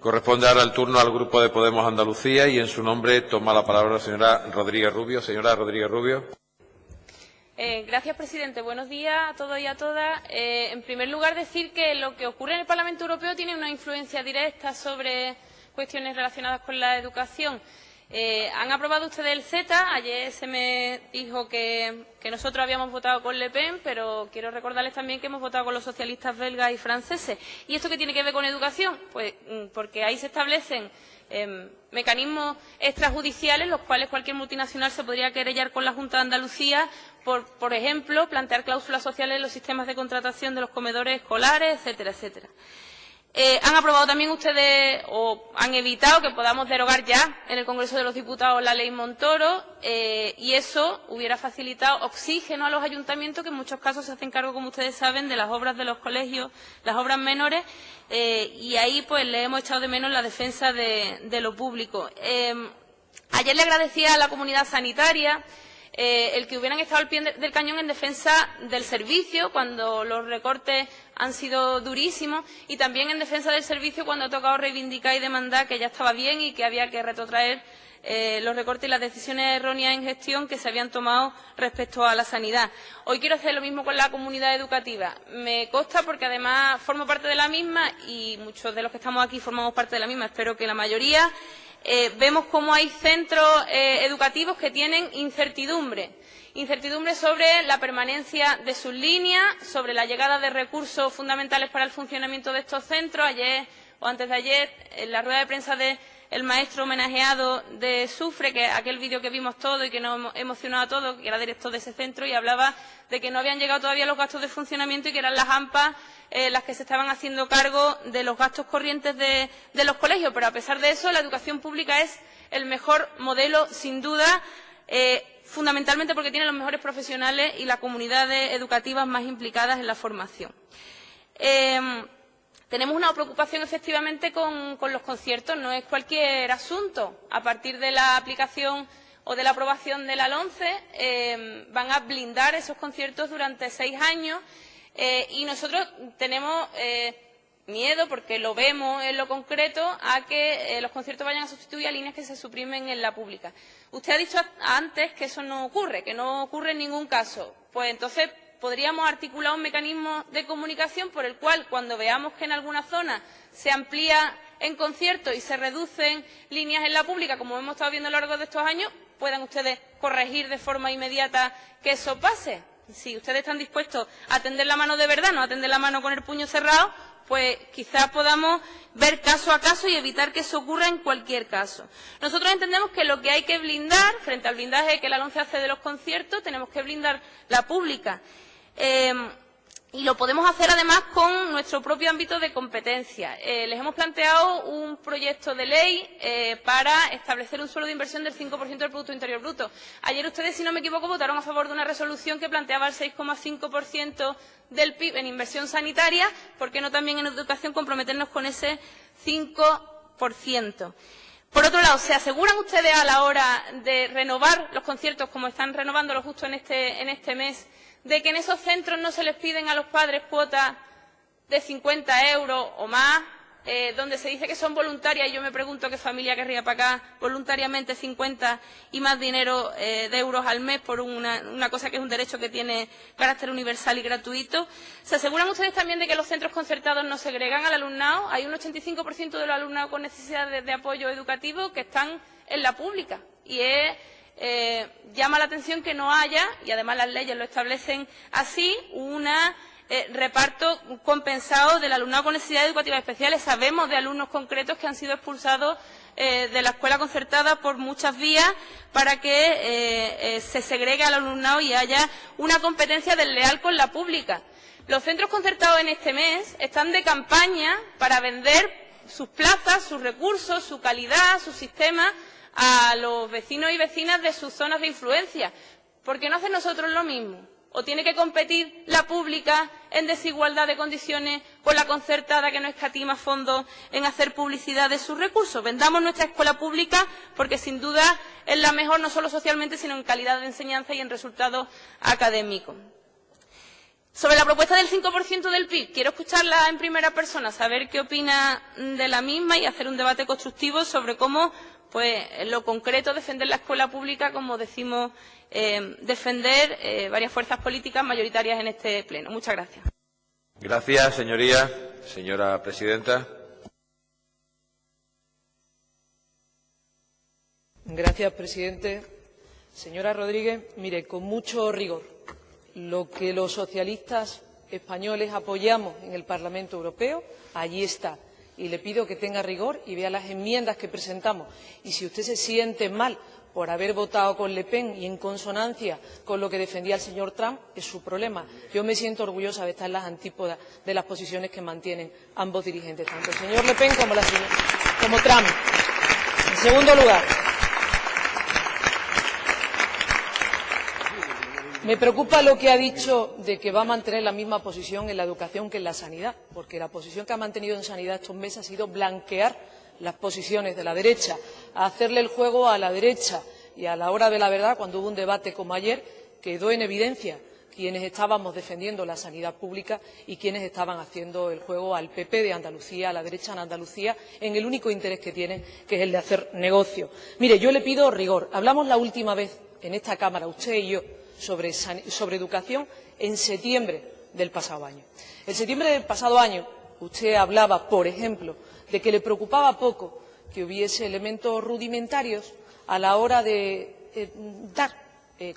Corresponde ahora el turno al Grupo de Podemos Andalucía y en su nombre toma la palabra la señora Rodríguez Rubio. Señora Rodríguez Rubio. Gracias, presidente. Buenos días a todos y a todas. En primer lugar, decir que lo que ocurre en el Parlamento Europeo tiene una influencia directa sobre cuestiones relacionadas con la educación. Han aprobado ustedes el CETA. Ayer se me dijo que nosotros habíamos votado con Le Pen, pero quiero recordarles también que hemos votado con los socialistas belgas y franceses. ¿Y esto qué tiene que ver con educación? Pues porque ahí se establecen mecanismos extrajudiciales, los cuales cualquier multinacional se podría querellar con la Junta de Andalucía por ejemplo, plantear cláusulas sociales en los sistemas de contratación de los comedores escolares, etcétera, etcétera. Han aprobado también ustedes, o han evitado que podamos derogar ya en el Congreso de los Diputados la Ley Montoro, y eso hubiera facilitado oxígeno a los ayuntamientos, que en muchos casos se hacen cargo, como ustedes saben, de las obras de los colegios, las obras menores, y ahí pues le hemos echado de menos la defensa de lo público. Ayer le agradecía a la comunidad sanitaria el que hubieran estado al pie del cañón en defensa del servicio cuando los recortes han sido durísimos, y también en defensa del servicio cuando ha tocado reivindicar y demandar que ya estaba bien y que había que retrotraer los recortes y las decisiones erróneas en gestión que se habían tomado respecto a la sanidad. Hoy quiero hacer lo mismo con la comunidad educativa. Me consta, porque además formo parte de la misma y muchos de los que estamos aquí formamos parte de la misma, espero que la mayoría. Vemos cómo hay centros educativos que tienen incertidumbre sobre la permanencia de sus líneas, sobre la llegada de recursos fundamentales para el funcionamiento de estos centros. Ayer o antes de ayer, en la rueda de prensa del maestro homenajeado de Sufre, que aquel vídeo que vimos todos y que nos emocionó a todos, que era director de ese centro, y hablaba de que no habían llegado todavía los gastos de funcionamiento y que eran las AMPA las que se estaban haciendo cargo de los gastos corrientes de los colegios. Pero a pesar de eso, la educación pública es el mejor modelo, sin duda, fundamentalmente porque tiene los mejores profesionales y las comunidades educativas más implicadas en la formación. Tenemos una preocupación efectivamente con los conciertos, no es cualquier asunto. A partir de la aplicación o de la aprobación de la LOMCE van a blindar esos conciertos durante 6 años. Y nosotros tenemos miedo, porque lo vemos en lo concreto, a que los conciertos vayan a sustituir a líneas que se suprimen en la pública. Usted ha dicho antes que eso no ocurre, que no ocurre en ningún caso. Pues entonces podríamos articular un mecanismo de comunicación por el cual, cuando veamos que en alguna zona se amplía en conciertos y se reducen líneas en la pública, como hemos estado viendo a lo largo de estos años, puedan ustedes corregir de forma inmediata que eso pase. Si ustedes están dispuestos a tender la mano de verdad, no a tender la mano con el puño cerrado, pues quizás podamos ver caso a caso y evitar que eso ocurra en cualquier caso. Nosotros entendemos que lo que hay que blindar, frente al blindaje que la LOMCE hace de los conciertos, tenemos que blindar la pública. Y lo podemos hacer además con nuestro propio ámbito de competencia. Les hemos planteado un proyecto de ley para establecer un suelo de inversión del 5% del Producto Interior Bruto. Ayer ustedes, si no me equivoco, votaron a favor de una resolución que planteaba el 6,5% del PIB en inversión sanitaria. ¿Por qué no también en educación comprometernos con ese 5%? Por otro lado, ¿se aseguran ustedes a la hora de renovar los conciertos, como están renovándolos justo en este mes, de que en esos centros no se les piden a los padres cuotas de 50 euros o más, donde se dice que son voluntarias? Y yo me pregunto qué familia querría pagar voluntariamente 50 y más dinero de euros al mes por una cosa que es un derecho que tiene carácter universal y gratuito. ¿Se aseguran ustedes también de que los centros concertados no segregan al alumnado? Hay un 85% de los alumnados con necesidad de apoyo educativo que están en la pública, y llama la atención que no haya, y además las leyes lo establecen así, un reparto compensado del alumnado con necesidades educativas especiales. Sabemos de alumnos concretos que han sido expulsados de la escuela concertada por muchas vías para que se segregue al alumnado y haya una competencia desleal con la pública. Los centros concertados en este mes están de campaña para vender sus plazas, sus recursos, su calidad, su sistema a los vecinos y vecinas de sus zonas de influencia. ¿Por qué no hacen nosotros lo mismo? ¿O tiene que competir la pública en desigualdad de condiciones con la concertada, que no escatima fondos en hacer publicidad de sus recursos? Vendamos nuestra escuela pública, porque sin duda es la mejor, no solo socialmente, sino en calidad de enseñanza y en resultados académicos. Sobre la propuesta del 5% del PIB, quiero escucharla en primera persona, saber qué opina de la misma y hacer un debate constructivo sobre cómo, pues, en lo concreto, defender la escuela pública, como decimos, defender varias fuerzas políticas mayoritarias en este pleno. Muchas gracias. Gracias, señoría. Señora presidenta. Gracias, presidente. Señora Rodríguez, mire, con mucho rigor, lo que los socialistas españoles apoyamos en el Parlamento Europeo, allí está. Y le pido que tenga rigor y vea las enmiendas que presentamos. Y si usted se siente mal por haber votado con Le Pen y en consonancia con lo que defendía el señor Trump, es su problema. Yo me siento orgullosa de estar en las antípodas de las posiciones que mantienen ambos dirigentes, tanto el señor Le Pen como Trump. En segundo lugar, me preocupa lo que ha dicho de que va a mantener la misma posición en la educación que en la sanidad, porque la posición que ha mantenido en sanidad estos meses ha sido blanquear las posiciones de la derecha, hacerle el juego a la derecha, y a la hora de la verdad, cuando hubo un debate como ayer, quedó en evidencia quienes estábamos defendiendo la sanidad pública y quienes estaban haciendo el juego al PP de Andalucía, a la derecha en Andalucía, en el único interés que tienen, que es el de hacer negocio. Mire, yo le pido rigor. Hablamos la última vez en esta Cámara, usted y yo, sobre educación en septiembre del pasado año. En septiembre del pasado año usted hablaba, por ejemplo, de que le preocupaba poco que hubiese elementos rudimentarios a la hora de dar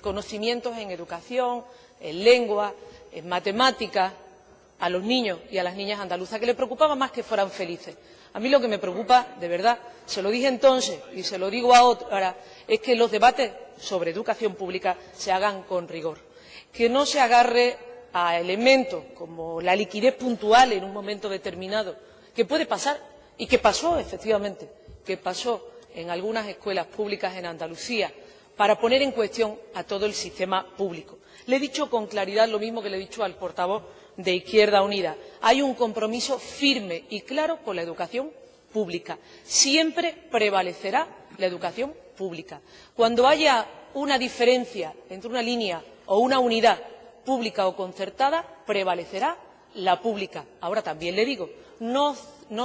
conocimientos en educación, en lengua, en matemáticas a los niños y a las niñas andaluzas, que le preocupaba más que fueran felices. A mí lo que me preocupa, de verdad, se lo dije entonces y se lo digo ahora, es que los debates sobre educación pública se hagan con rigor, que no se agarre a elementos como la liquidez puntual en un momento determinado, que puede pasar y que pasó, efectivamente, que pasó en algunas escuelas públicas en Andalucía, para poner en cuestión a todo el sistema público. Le he dicho con claridad lo mismo que le he dicho al portavoz de Izquierda Unida. Hay un compromiso firme y claro con la educación pública. Siempre prevalecerá la educación pública. Cuando haya una diferencia entre una línea o una unidad pública o concertada, prevalecerá la pública. Ahora también le digo, no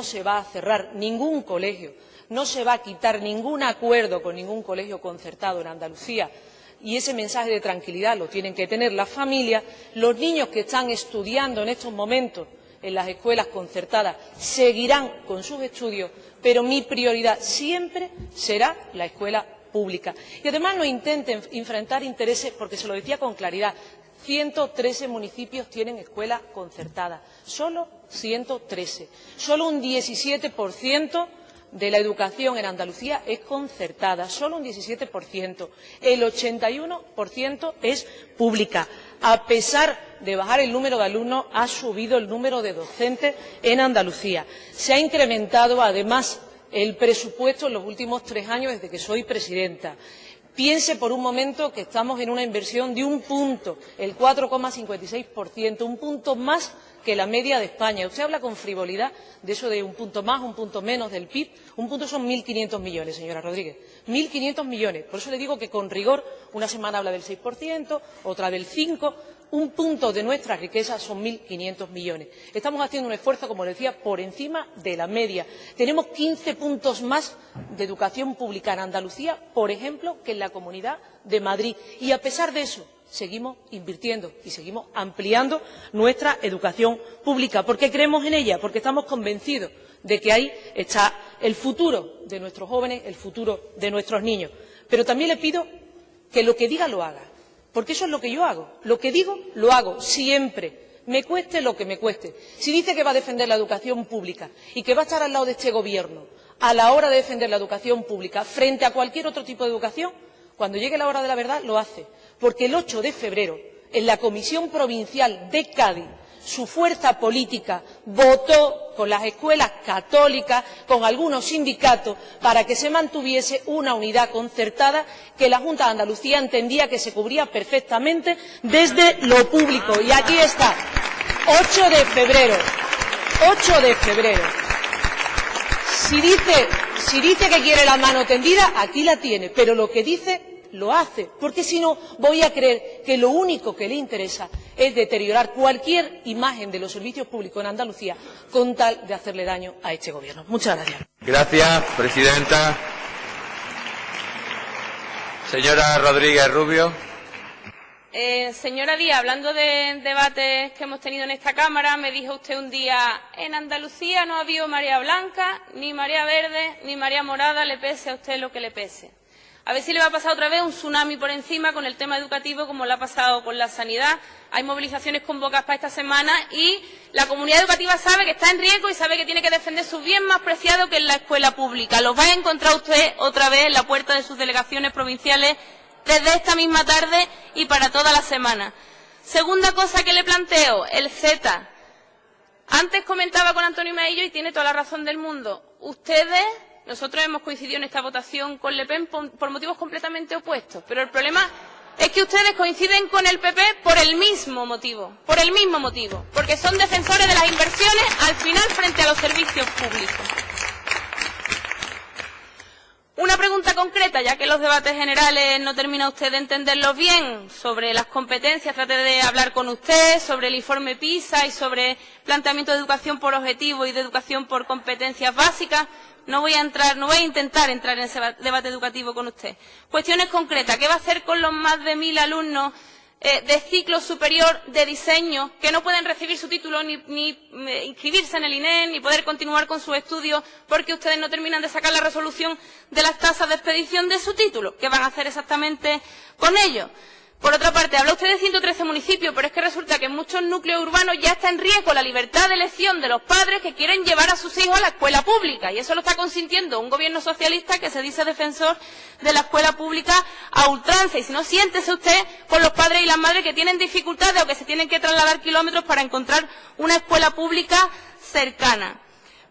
se va a cerrar ningún colegio, no se va a quitar ningún acuerdo con ningún colegio concertado en Andalucía, y ese mensaje de tranquilidad lo tienen que tener las familias. Los niños que están estudiando en estos momentos en las escuelas concertadas seguirán con sus estudios, pero mi prioridad siempre será la escuela pública. Y además no intenten enfrentar intereses, porque se lo decía con claridad, 113 municipios tienen escuela concertada, solo 113. Solo un 17% de la educación en Andalucía es concertada, solo un 17%. El 81% es pública. A pesar de bajar el número de alumnos, ha subido el número de docentes en Andalucía. Se ha incrementado, además, el presupuesto en los últimos 3 años desde que soy presidenta. Piense por un momento que estamos en una inversión de 1 punto, el 4,56%, 1 punto más que la media de España. Usted habla con frivolidad de eso de 1 punto más, 1 punto menos del PIB. 1 punto son 1.500 millones, señora Rodríguez. 1.500 millones. Por eso le digo que con rigor, una semana habla del 6%, otra del 5%. 1 punto de nuestra riqueza son 1.500 millones. Estamos haciendo un esfuerzo, como le decía, por encima de la media. Tenemos 15 puntos más de educación pública en Andalucía, por ejemplo, que en la Comunidad de Madrid. Y a pesar de eso, seguimos invirtiendo y seguimos ampliando nuestra educación pública. ¿Por qué creemos en ella? Porque estamos convencidos de que ahí está el futuro de nuestros jóvenes, el futuro de nuestros niños. Pero también le pido que lo que diga lo haga, porque eso es lo que yo hago. Lo que digo, lo hago siempre, me cueste lo que me cueste. Si dice que va a defender la educación pública y que va a estar al lado de este Gobierno a la hora de defender la educación pública frente a cualquier otro tipo de educación, cuando llegue la hora de la verdad lo hace. Porque el 8 de febrero, en la Comisión Provincial de Cádiz, su fuerza política votó con las escuelas católicas, con algunos sindicatos, para que se mantuviese una unidad concertada que la Junta de Andalucía entendía que se cubría perfectamente desde lo público. Y aquí está, 8 de febrero, 8 de febrero. Si dice que quiere la mano tendida, aquí la tiene, pero lo que dice lo hace, porque si no voy a creer que lo único que le interesa es deteriorar cualquier imagen de los servicios públicos en Andalucía con tal de hacerle daño a este Gobierno. Muchas gracias. Gracias, presidenta. Señora Rodríguez Rubio. Señora Díaz, hablando de debates que hemos tenido en esta Cámara, me dijo usted un día: en Andalucía no ha habido marea blanca, ni marea verde, ni marea morada, le pese a usted lo que le pese. A ver si le va a pasar otra vez un tsunami por encima con el tema educativo, como le ha pasado con la sanidad. Hay movilizaciones convocadas para esta semana y la comunidad educativa sabe que está en riesgo y sabe que tiene que defender su bien más preciado, que es la escuela pública. Los va a encontrar usted otra vez en la puerta de sus delegaciones provinciales desde esta misma tarde y para toda la semana. Segunda cosa que le planteo, el Z. Antes comentaba con Antonio Maillo y tiene toda la razón del mundo. Nosotros hemos coincidido en esta votación con Le Pen por motivos completamente opuestos, pero el problema es que ustedes coinciden con el PP por el mismo motivo, porque son defensores de las inversiones al final frente a los servicios públicos. Una pregunta concreta, ya que los debates generales no termina usted de entenderlos bien, sobre las competencias, trate de hablar con usted, sobre el informe PISA y sobre planteamiento de educación por objetivo y de educación por competencias básicas. No voy a intentar entrar en ese debate educativo con usted. Cuestiones concretas. ¿Qué va a hacer con los más de 1000 alumnos de ciclo superior de diseño que no pueden recibir su título ni inscribirse en el INEM ni poder continuar con sus estudios porque ustedes no terminan de sacar la resolución de las tasas de expedición de su título? ¿Qué van a hacer exactamente con ellos? Por otra parte, habla usted de 113 municipios, pero es que resulta que en muchos núcleos urbanos ya está en riesgo la libertad de elección de los padres que quieren llevar a sus hijos a la escuela pública. Y eso lo está consintiendo un gobierno socialista que se dice defensor de la escuela pública a ultranza. Y si no, siéntese usted con los padres y las madres que tienen dificultades o que se tienen que trasladar kilómetros para encontrar una escuela pública cercana.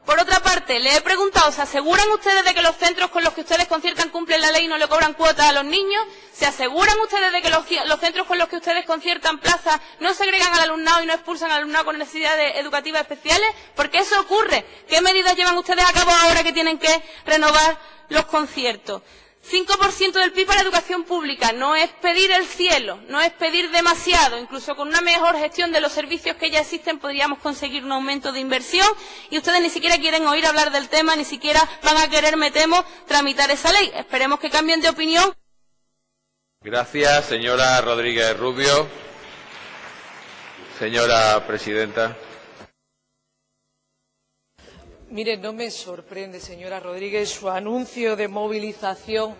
Por otra parte, le he preguntado, ¿se aseguran ustedes de que los centros con los que ustedes conciertan cumplen la ley y no le cobran cuotas a los niños? ¿Se aseguran ustedes de que los centros con los que ustedes conciertan plazas no segregan al alumnado y no expulsan al alumnado con necesidades educativas especiales? Porque eso ocurre. ¿Qué medidas llevan ustedes a cabo ahora que tienen que renovar los conciertos? 5% del PIB para la educación pública no es pedir el cielo, no es pedir demasiado. Incluso con una mejor gestión de los servicios que ya existen podríamos conseguir un aumento de inversión y ustedes ni siquiera quieren oír hablar del tema, ni siquiera van a querer, me temo, tramitar esa ley. Esperemos que cambien de opinión. Gracias, señora Rodríguez Rubio. Señora presidenta. Mire, no me sorprende, señora Rodríguez, su anuncio de movilización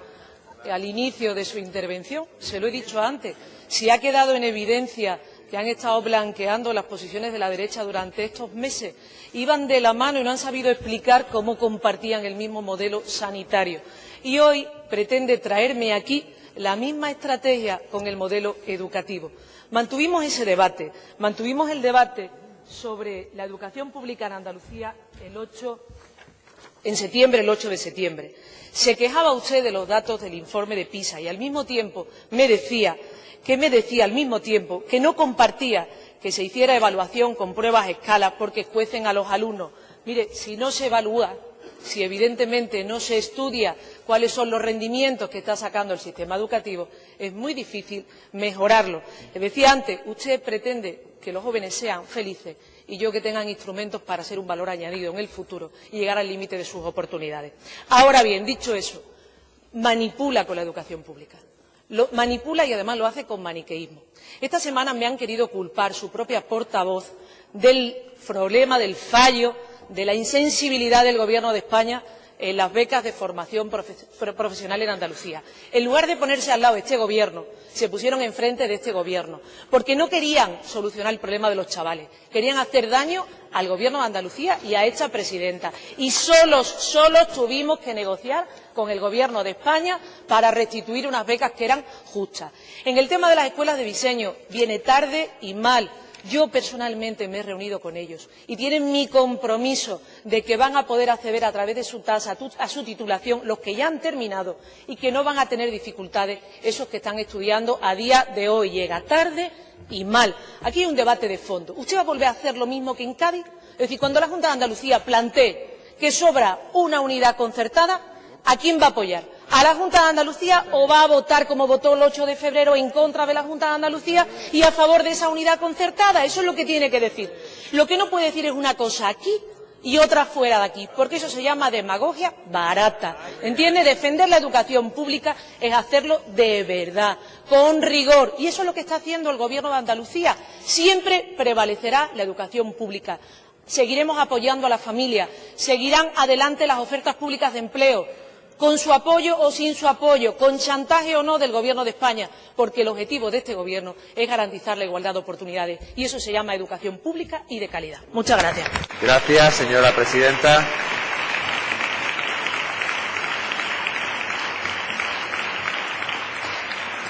al inicio de su intervención. Se lo he dicho antes. Si ha quedado en evidencia que han estado blanqueando las posiciones de la derecha durante estos meses, iban de la mano y no han sabido explicar cómo compartían el mismo modelo sanitario. Y hoy pretende traerme aquí la misma estrategia con el modelo educativo. Mantuvimos ese debate, mantuvimos el debate sobre la educación pública en Andalucía el 8 de septiembre. Se quejaba usted de los datos del informe de PISA y al mismo tiempo me decía que no compartía que se hiciera evaluación con pruebas escala porque escuecen a los alumnos. Mire, si no se evalúa, si evidentemente no se estudia cuáles son los rendimientos que está sacando el sistema educativo, es muy difícil mejorarlo. Le decía antes, usted pretende que los jóvenes sean felices y yo que tengan instrumentos para ser un valor añadido en el futuro y llegar al límite de sus oportunidades. Ahora bien, dicho eso, manipula con la educación pública. Lo manipula y además lo hace con maniqueísmo. Esta semana me han querido culpar su propia portavoz del problema, del fallo, de la insensibilidad del Gobierno de España en las becas de formación profesional en Andalucía. En lugar de ponerse al lado de este Gobierno, se pusieron enfrente de este Gobierno, porque no querían solucionar el problema de los chavales, querían hacer daño al Gobierno de Andalucía y a esta presidenta. Y solos tuvimos que negociar con el Gobierno de España para restituir unas becas que eran justas. En el tema de las escuelas de diseño, viene tarde y mal. Yo personalmente me he reunido con ellos y tienen mi compromiso de que van a poder acceder a través de su tasa a su titulación los que ya han terminado y que no van a tener dificultades esos que están estudiando a día de hoy. Llega tarde y mal. Aquí hay un debate de fondo. ¿Usted va a volver a hacer lo mismo que en Cádiz? Es decir, cuando la Junta de Andalucía plantee que sobra una unidad concertada, ¿a quién va a apoyar? a la Junta de Andalucía o va a votar, como votó el 8 de febrero, en contra de la Junta de Andalucía y a favor de esa unidad concertada. Eso es lo que tiene que decir. Lo que no puede decir es una cosa aquí y otra fuera de aquí, porque eso se llama demagogia barata. ¿Entiende? Defender la educación pública es hacerlo de verdad, con rigor. Y eso es lo que está haciendo el Gobierno de Andalucía. Siempre prevalecerá la educación pública. Seguiremos apoyando a las familias, seguirán adelante las ofertas públicas de empleo, con su apoyo o sin su apoyo, con chantaje o no del Gobierno de España, porque el objetivo de este Gobierno es garantizar la igualdad de oportunidades y eso se llama educación pública y de calidad. Muchas gracias. Gracias, señora presidenta.